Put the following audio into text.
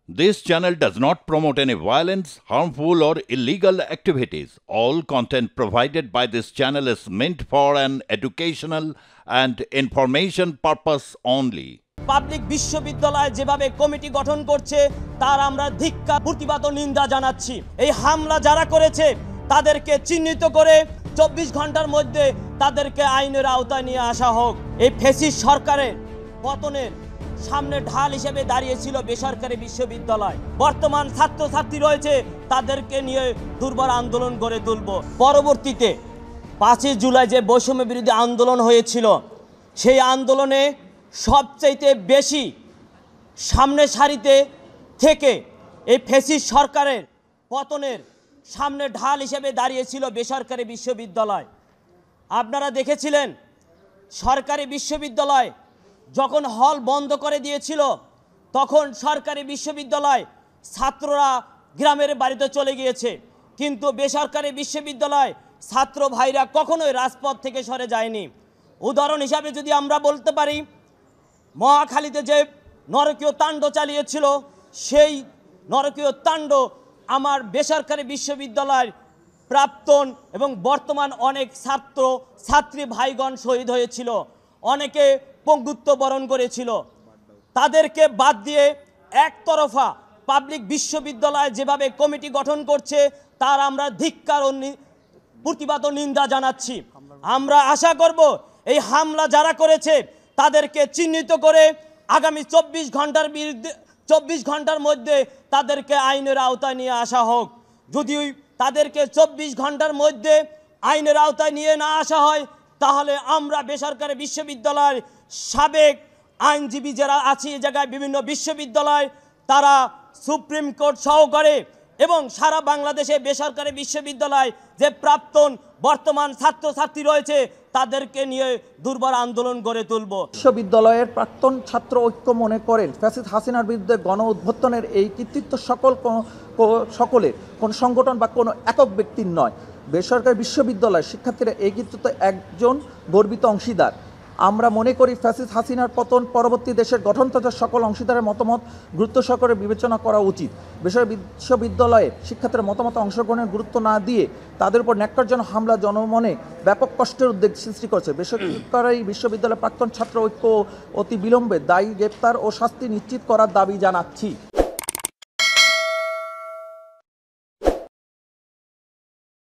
This channel does not promote any violence, harmful, or illegal activities. All content provided by this channel is meant for an educational and information purpose only. Public বিশ্ববিদ্যালয় যেভাবে committee গঠন করছে তার আমরা ধিক্কার প্রতিবাদ ও নিন্দা জানাচ্ছি। এই হামলা যারা করেছে তাদেরকে চিহ্নিত করে 24 ঘন্টার মধ্যে তাদেরকে আইনের আওতায় নিয়ে আসা হোক। এই ফ্যাসিস্ট সরকারের পতনের সামনে ঢাল হিসেবে দাঁড়িয়েছিল বেসরকারি বিশ্ববিদ্যালয়। বর্তমান ছাত্রছাত্রী রয়েছে, তাদেরকে নিয়ে দুর্বার আন্দোলন গড়ে তুলব। পরবর্তীতে 5 জুলাই যে বৈষম্য বিরোধী আন্দোলন হয়েছিল, সেই আন্দোলনে সবচাইতে বেশি সামনে সারিতে থেকে এই ফ্যাসিস্ট সরকারের পতনের সামনে ঢাল হিসেবে দাঁড়িয়েছিল বেসরকারি বিশ্ববিদ্যালয়। আপনারা দেখেছিলেন সরকারি বিশ্ববিদ্যালয় যখন হল বন্ধ করে দিয়েছিল, তখন সরকারি বিশ্ববিদ্যালয় ছাত্ররা গ্রামের বাড়িতে চলে গিয়েছে, কিন্তু বেসরকারি বিশ্ববিদ্যালয় ছাত্র ভাইরা কখনোই রাজপথ থেকে সরে যায়নি। উদাহরণ হিসাবে যদি আমরা বলতে পারি, মহাখালীতে যে নরকীয় তাণ্ড চালিয়েছিল, সেই নরকীয় তাণ্ড আমার বেসরকারি বিশ্ববিদ্যালয়ের প্রাক্তন এবং বর্তমান অনেক ছাত্র ছাত্রী ভাইগণ শহীদ হয়েছিল, অনেকে পঙ্গুত্ব বরণ করেছিল। তাদেরকে বাদ দিয়ে একতরফা পাবলিক বিশ্ববিদ্যালয় যেভাবে কমিটি গঠন করছে তার আমরা ধিক্কার ও প্রতিবাদ ও নিন্দা জানাচ্ছি। আমরা আশা করব এই হামলা যারা করেছে তাদেরকে চিহ্নিত করে আগামী 24 ঘন্টার মধ্যে তাদেরকে আইনের আওতায় নিয়ে আসা হোক। যদি তাদেরকে 24 ঘন্টার মধ্যে আইনের আওতায় নিয়ে না আসা হয়, তাহলে আমরা বেসরকারি বিশ্ববিদ্যালয়ের সাবেক আইনজীবী যারা আছে এই জায়গায় বিভিন্ন বিশ্ববিদ্যালয়, তারা সুপ্রিম কোর্ট সহকারে এবং সারা বাংলাদেশে বেসরকারি বিশ্ববিদ্যালয় যে প্রাক্তন বর্তমান ছাত্রছাত্রী রয়েছে তাদেরকে নিয়ে দুর্বার আন্দোলন গড়ে তুলব। বিশ্ববিদ্যালয়ের প্রাক্তন ছাত্র ঐক্য মনে করেন ফ্যাসিস্ট হাসিনার বিরুদ্ধে গণ অভ্যুত্থানের এই কৃতিত্ব সকলের কোন সংগঠন বা কোনো একক ব্যক্তির নয়। বেসরকারি বিশ্ববিদ্যালয় শিক্ষার্থীরা এই কৃতিত্ব একজন গর্বিত অংশীদার। আমরা মনে করি ফ্যাসিস্ট হাসিনার পতন পরবর্তী দেশের গঠনতন্ত্রের সকল অংশীদারের মতামত গুরুত্ব সহকারে বিবেচনা করা উচিত। বেসরকারি বিশ্ববিদ্যালয়ে শিক্ষার্থীরা মতামত অংশগ্রহণের গুরুত্ব না দিয়ে তাদের উপর ন্যাক্কারজনক হামলা জনমনে ব্যাপক কষ্টের উদ্বেগ সৃষ্টি করছে। বেসরকারি বিশ্ববিদ্যালয়ের প্রাক্তন ছাত্র ঐক্য অতি বিলম্বে দায়ী গ্রেপ্তার ও শাস্তি নিশ্চিত করার দাবি জানাচ্ছি।